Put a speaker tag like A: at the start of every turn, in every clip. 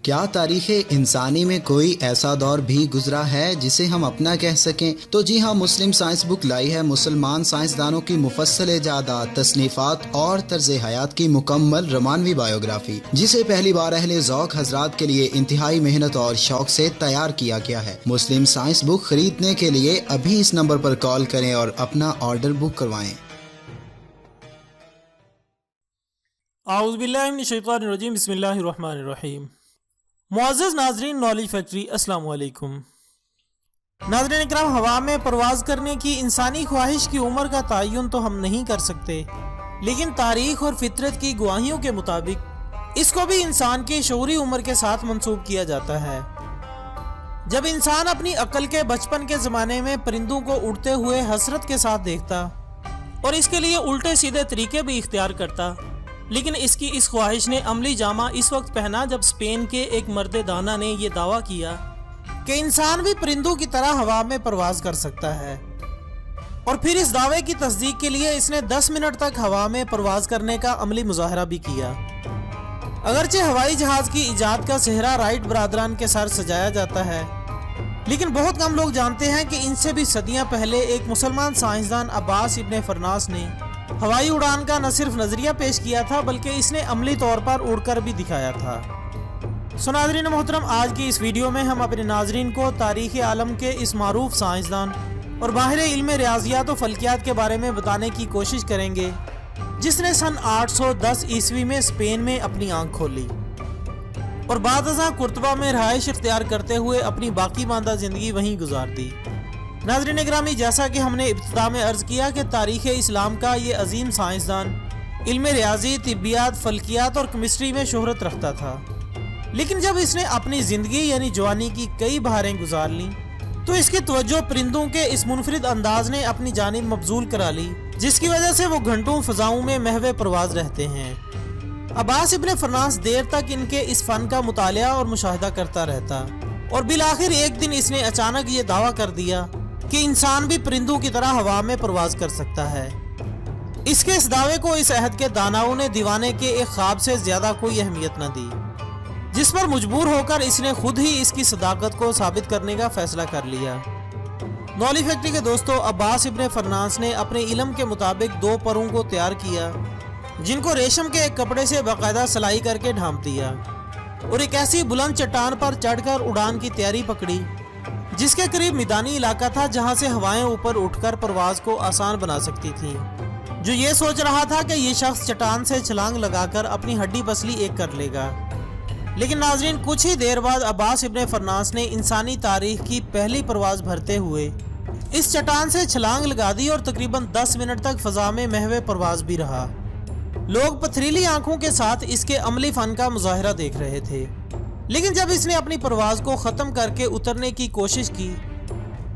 A: کیا تاریخ انسانی میں کوئی ایسا دور بھی گزرا ہے جسے ہم اپنا کہہ سکیں؟ تو جی ہاں، مسلم سائنس بک لائی ہے مسلمان سائنسدانوں کی مفصل ایجادات، تصنیفات اور طرز حیات کی مکمل رومانوی بایوگرافی، جسے پہلی بار اہل ذوق حضرات کے لیے انتہائی محنت اور شوق سے تیار کیا گیا ہے۔ مسلم سائنس بک خریدنے کے لیے ابھی اس نمبر پر کال کریں اور اپنا آرڈر بک کروائیں۔
B: اعوذ باللہ من الشیطان الرجیم، بسم اللہ الرحمن الرحیم۔ معزز ناظرین نالج فیکٹری، السلام علیکم۔ ناظرین اکرام، ہوا میں پرواز کرنے کی انسانی خواہش کی عمر کا تعین تو ہم نہیں کر سکتے، لیکن تاریخ اور فطرت کی گواہیوں کے مطابق اس کو بھی انسان کی شعوری عمر کے ساتھ منسوب کیا جاتا ہے۔ جب انسان اپنی عقل کے بچپن کے زمانے میں پرندوں کو اڑتے ہوئے حسرت کے ساتھ دیکھتا اور اس کے لیے الٹے سیدھے طریقے بھی اختیار کرتا، لیکن اس کی اس خواہش نے عملی جامہ اس وقت پہنا جب اسپین کے ایک مرد دانا نے یہ دعویٰ کیا کہ انسان بھی پرندوں کی طرح ہوا میں پرواز کر سکتا ہے، اور پھر اس دعوے کی تصدیق کے لیے اس نے 10 منٹ تک ہوا میں پرواز کرنے کا عملی مظاہرہ بھی کیا۔ اگرچہ ہوائی جہاز کی ایجاد کا سہرا رائٹ برادران کے سر سجایا جاتا ہے، لیکن بہت کم لوگ جانتے ہیں کہ ان سے بھی صدیاں پہلے ایک مسلمان سائنسدان عباس ابن فرناس نے ہوائی اڑان کا نہ صرف نظریہ پیش کیا تھا بلکہ اس نے عملی طور پر اڑ کر بھی دکھایا تھا۔ ناظرین محترم، آج کی اس ویڈیو میں ہم اپنے ناظرین کو تاریخ عالم کے اس معروف سائنسدان اور ماہر علم ریاضیات و فلکیات کے بارے میں بتانے کی کوشش کریں گے جس نے سن 810 عیسوی میں اسپین میں اپنی آنکھ کھولی اور بعد ازاں قرطبہ میں رہائش اختیار کرتے ہوئے اپنی باقی ماندہ زندگی وہیں گزار دی۔ ناظرین گرامی، جیسا کہ ہم نے ابتدا میں عرض کیا کہ تاریخ اسلام کا یہ عظیم سائنسدان علم ریاضی، طبیات، فلکیات اور کیمسٹری میں شہرت رکھتا تھا، لیکن جب اس نے اپنی زندگی یعنی جوانی کی کئی بہاریں گزار لیں تو اس کی توجہ پرندوں کے اس منفرد انداز نے اپنی جانب مبذول کرا لی، جس کی وجہ سے وہ گھنٹوں فضاؤں میں محو پرواز رہتے ہیں۔ عباس ابن فرناس دیر تک ان کے اس فن کا مطالعہ اور مشاہدہ کرتا رہتا اور بالآخر ایک دن اس نے اچانک یہ دعویٰ کر دیا کہ انسان بھی پرندوں کی طرح ہوا میں پرواز کر سکتا ہے۔ اس کے اس دعوے کو اس عہد کے داناؤں نے دیوانے کے ایک خواب سے زیادہ کوئی اہمیت نہ دی، جس پر مجبور ہو کر اس نے خود ہی اس کی صداقت کو ثابت کرنے کا فیصلہ کر لیا۔ نالج فیکٹری کے دوستو، عباس ابن فرناس نے اپنے علم کے مطابق 2 پروں کو تیار کیا جن کو ریشم کے ایک کپڑے سے باقاعدہ سلائی کر کے ڈھانپ دیا اور ایک ایسی بلند چٹان پر چڑھ کر اڑان کی تیاری پکڑی جس کے قریب میدانی علاقہ تھا جہاں سے ہوائیں اوپر اٹھ کر پرواز کو آسان بنا سکتی تھیں۔ جو یہ سوچ رہا تھا کہ یہ شخص چٹان سے چھلانگ لگا کر اپنی ہڈی پسلی ایک کر لے گا، لیکن ناظرین کچھ ہی دیر بعد عباس ابن فرناس نے انسانی تاریخ کی پہلی پرواز بھرتے ہوئے اس چٹان سے چھلانگ لگا دی اور تقریباً 10 منٹ تک فضا میں محو پرواز بھی رہا۔ لوگ پتھریلی آنکھوں کے ساتھ اس کے عملی فن کا مظاہرہ دیکھ رہے تھے، لیکن جب اس نے اپنی پرواز کو ختم کر کے اترنے کی کوشش کی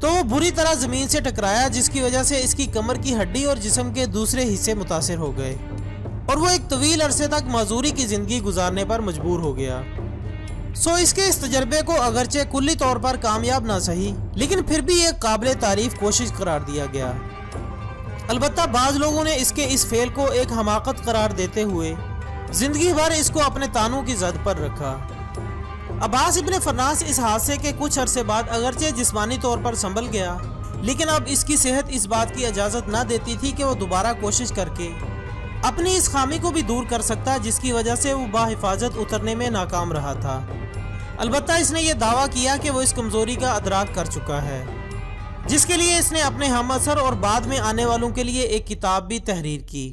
B: تو وہ بری طرح زمین سے ٹکرایا، جس کی وجہ سے اس کی کمر کی ہڈی اور جسم کے دوسرے حصے متاثر ہو گئے اور وہ ایک طویل عرصے تک معذوری کی زندگی گزارنے پر مجبور ہو گیا۔ اس کے اس تجربے کو اگرچہ کلی طور پر کامیاب نہ سہی، لیکن پھر بھی ایک قابل تعریف کوشش قرار دیا گیا۔ البتہ بعض لوگوں نے اس کے اس فعل کو ایک حماقت قرار دیتے ہوئے زندگی بھر اس کو اپنے تانوں کی زد پر رکھا۔ عباس ابن فرناس اس حادثے کے کچھ عرصے بعد اگرچہ جسمانی طور پر سنبھل گیا، لیکن اب اس کی صحت اس بات کی اجازت نہ دیتی تھی کہ وہ دوبارہ کوشش کر کے اپنی اس خامی کو بھی دور کر سکتا، جس کی وجہ سے وہ بحفاظت اترنے میں ناکام رہا تھا۔ البتہ اس نے یہ دعویٰ کیا کہ وہ اس کمزوری کا ادراک کر چکا ہے، جس کے لیے اس نے اپنے ہم اثر اور بعد میں آنے والوں کے لیے ایک کتاب بھی تحریر کی،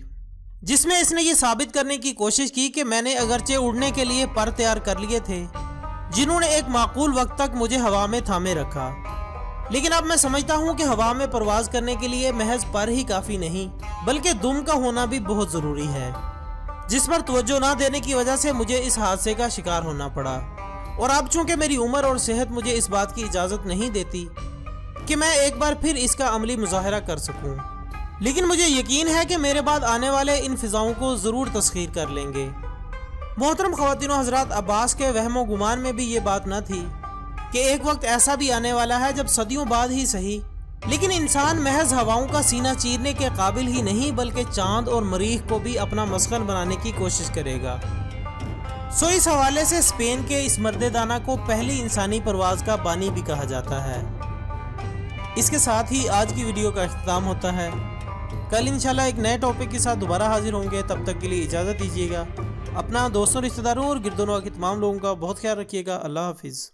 B: جس میں اس نے یہ ثابت کرنے کی کوشش کی کہ میں نے اگرچہ اڑنے کے لیے پر تیار کر لیے تھے جنہوں نے ایک معقول وقت تک مجھے ہوا میں تھامے رکھا، لیکن اب میں سمجھتا ہوں کہ ہوا میں پرواز کرنے کے لیے محض پر ہی کافی نہیں بلکہ دم کا ہونا بھی بہت ضروری ہے، جس پر توجہ نہ دینے کی وجہ سے مجھے اس حادثے کا شکار ہونا پڑا، اور اب چونکہ میری عمر اور صحت مجھے اس بات کی اجازت نہیں دیتی کہ میں ایک بار پھر اس کا عملی مظاہرہ کر سکوں، لیکن مجھے یقین ہے کہ میرے بعد آنے والے ان فضاؤں کو ضرور تسخیر کر لیں گے۔ محترم خواتین و حضرات، عباس کے وہم و گمان میں بھی یہ بات نہ تھی کہ ایک وقت ایسا بھی آنے والا ہے جب صدیوں بعد ہی صحیح، لیکن انسان محض ہواؤں کا سینہ چیرنے کے قابل ہی نہیں بلکہ چاند اور مریخ کو بھی اپنا مسکن بنانے کی کوشش کرے گا۔ سو اس حوالے سے اسپین کے اس مرد دانا کو پہلی انسانی پرواز کا بانی بھی کہا جاتا ہے۔ اس کے ساتھ ہی آج کی ویڈیو کا اختتام ہوتا ہے۔ کل انشاءاللہ ایک نئے ٹاپک کے ساتھ دوبارہ حاضر ہوں گے، تب تک کے لیے اجازت دیجیے گا۔ اپنا دوستوں، رشتہ داروں اور گرد و نواح کے تمام لوگوں کا بہت خیال رکھیے گا۔ اللہ حافظ۔